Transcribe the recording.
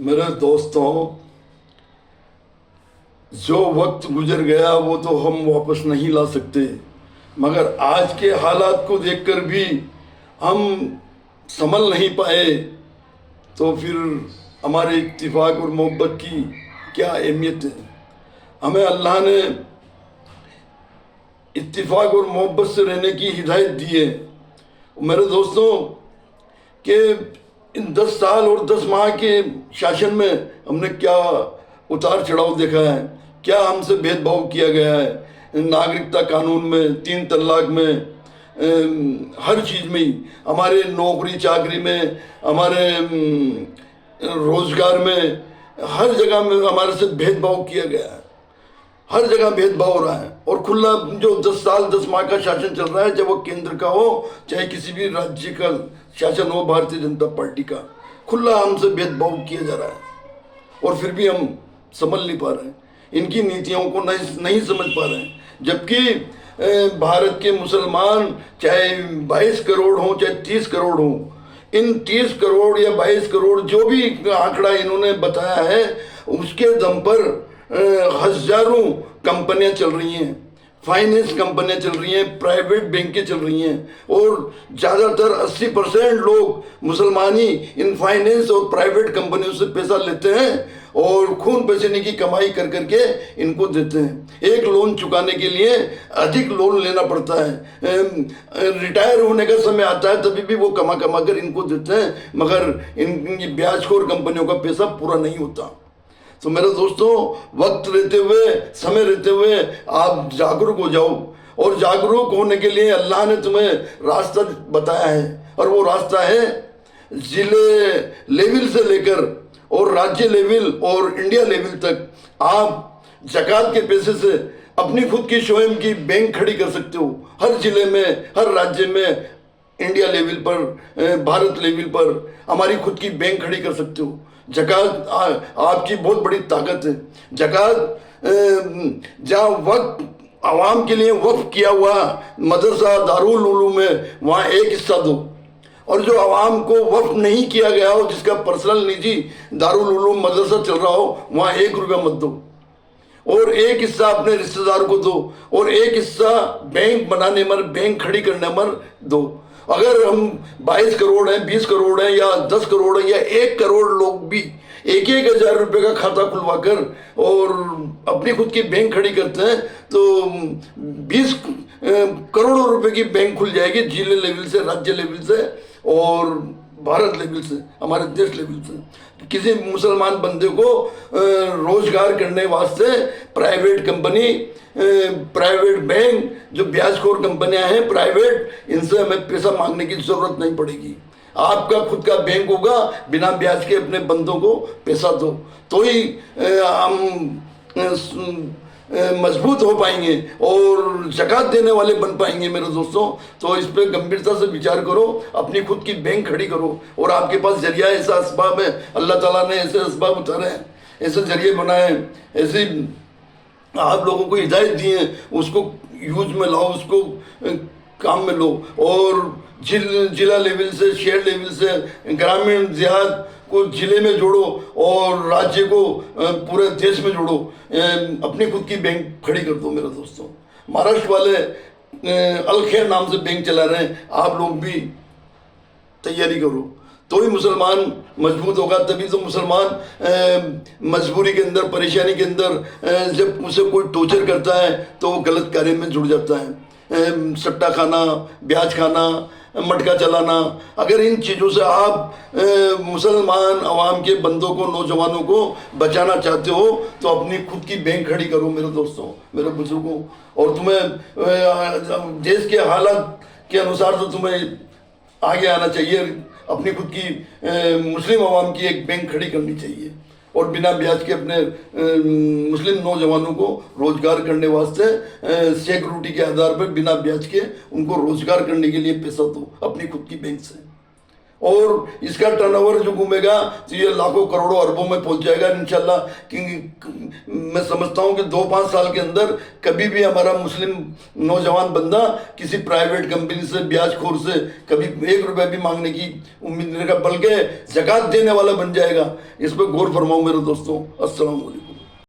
मेरे दोस्तों, जो वक्त गुजर गया वो तो हम वापस नहीं ला सकते, मगर आज के हालात को देखकर भी हम संभल नहीं पाए तो फिर हमारे इत्तेफाक और मोहब्बत की क्या अहमियत है। हमें अल्लाह ने इत्तेफाक और मोहब्बत से रहने की हिदायत दी है। मेरे दोस्तों कि इन 10 साल और 10 माह के शासन में हमने क्या उतार चढ़ाव देखा है, क्या हमसे भेदभाव किया गया है। नागरिकता कानून में, 3 तलाक में, हर चीज़ में ही, हमारे नौकरी चाकरी में, हमारे रोजगार में, हर जगह में हमारे से भेदभाव किया गया है। हर जगह भेदभाव हो रहा है और खुला जो 10 साल 10 माह का शासन चल रहा है, चाहे वो केंद्र का हो चाहे किसी भी राज्य का शासन हो, भारतीय जनता पार्टी का, खुला हमसे भेदभाव किया जा रहा है और फिर भी हम समझ नहीं पा रहे हैं, इनकी नीतियों को नहीं समझ पा रहे हैं। जबकि भारत के मुसलमान चाहे 22 करोड़ हों चाहे 30 करोड़ हों, इन 30 करोड़ या 22 करोड़ जो भी आंकड़ा इन्होंने बताया है, उसके दम पर हजारों कंपनियां चल रही हैं, फाइनेंस कंपनियां चल रही हैं, प्राइवेट बैंकें चल रही हैं और ज़्यादातर 80% लोग मुसलमान ही इन फाइनेंस और प्राइवेट कंपनियों से पैसा लेते हैं और खून पसीने की कमाई कर करके इनको देते हैं। एक लोन चुकाने के लिए अधिक लोन लेना पड़ता है, रिटायर होने का समय आता है तभी भी वो कमा कमा कर इनको देते हैं, मगर इन ब्याजखोर कंपनियों का पैसा पूरा नहीं होता। तो मेरे दोस्तों, वक्त रहते हुए, समय रहते हुए आप जागरूक हो जाओ और जागरूक होने के लिए अल्लाह ने तुम्हें रास्ता बताया है और वो रास्ता है जिले लेवल से लेकर और राज्य लेवल और इंडिया लेवल तक आप ज़कात के पैसे से अपनी खुद की स्वयं की बैंक खड़ी कर सकते हो। हर जिले में, हर राज्य में, इंडिया लेवल पर, भारत लेवल पर हमारी खुद की बैंक खड़ी कर सकते हो। ज़कात आपकी बहुत बड़ी ताकत है। ज़कात जहाँ वक्त आवाम के लिए वक्फ किया हुआ मदरसा दारुल उलूम में, वहाँ एक हिस्सा दो, और जो आवाम को वक्फ नहीं किया गया हो, जिसका पर्सनल निजी दारुल उलूम मदरसा चल रहा हो, वहाँ 1 रुपया मत दो और एक हिस्सा अपने रिश्तेदार को दो और एक हिस्सा बैंक बनाने मर, बैंक खड़ी करने मर दो। अगर हम 22 करोड़ हैं, 20 करोड़ हैं या 10 करोड़ हैं या 1 करोड़ लोग भी 1-1 हज़ार रुपये का खाता खुलवाकर और अपनी खुद की बैंक खड़ी करते हैं तो 20 करोड़ों रुपए की बैंक खुल जाएगी, जिले लेवल से, राज्य लेवल से और भारत लेवल से, हमारे देश लेवल से। किसी मुसलमान बंदे को रोजगार करने वास्ते प्राइवेट कंपनी, प्राइवेट बैंक, जो ब्याजखोर कंपनियां हैं प्राइवेट, इनसे हमें पैसा मांगने की जरूरत नहीं पड़ेगी। आपका खुद का बैंक होगा, बिना ब्याज के अपने बंदों को पैसा दो तो ही हम मजबूत हो पाएंगे और ज़कात देने वाले बन पाएंगे। मेरे दोस्तों, तो इस पर गंभीरता से विचार करो, अपनी खुद की बैंक खड़ी करो और आपके पास जरिया ऐसा असबाब है, अल्लाह ताला ने ऐसे असबाब उतारे हैं, ऐसे जरिए बनाए हैं, ऐसे आप लोगों को हिदायत दी है, उसको यूज में लाओ, उसको काम में लो और जिला लेवल से, शहर लेवल से, ग्रामीण देहात को जिले में जोड़ो और राज्य को पूरे देश में जोड़ो, अपनी खुद की बैंक खड़ी कर दो। मेरे दोस्तों, महाराष्ट्र वाले अलखैर नाम से बैंक चला रहे हैं, आप लोग भी तैयारी करो तो ही मुसलमान मजबूत होगा। तभी तो मुसलमान मजबूरी के अंदर, परेशानी के अंदर जब उसे कोई टॉर्चर करता है तो वो गलत कार्य में जुड़ जाता है। सट्टा खाना, ब्याज खाना, मटका चलाना, अगर इन चीज़ों से आप मुसलमान आवाम के बंदों को, नौजवानों को बचाना चाहते हो तो अपनी खुद की बैंक खड़ी करो मेरे दोस्तों, मेरे बुजुर्गों। और तुम्हें देश के हालात के अनुसार तो तुम्हें आगे आना चाहिए, अपनी खुद की मुस्लिम आवाम की एक बैंक खड़ी करनी चाहिए और बिना ब्याज के अपने मुस्लिम नौजवानों को रोजगार करने वास्ते सिक्योरिटी के आधार पर बिना ब्याज के उनको रोजगार करने के लिए पैसा दो अपनी खुद की बैंक से। और इसका टर्नओवर जो घूमेगा तो ये लाखों करोड़ों अरबों में पहुंच जाएगा इंशाल्लाह। क्योंकि मैं समझता हूं कि 2-5 साल के अंदर कभी भी हमारा मुस्लिम नौजवान बंदा किसी प्राइवेट कंपनी से ब्याजखोर से कभी 1 रुपया भी मांगने की उम्मीद नहीं रखा, बल्कि ज़कात देने वाला बन जाएगा। इस पर गौर फरमाओ मेरे दोस्तों। अस्सलाम वालेकुम।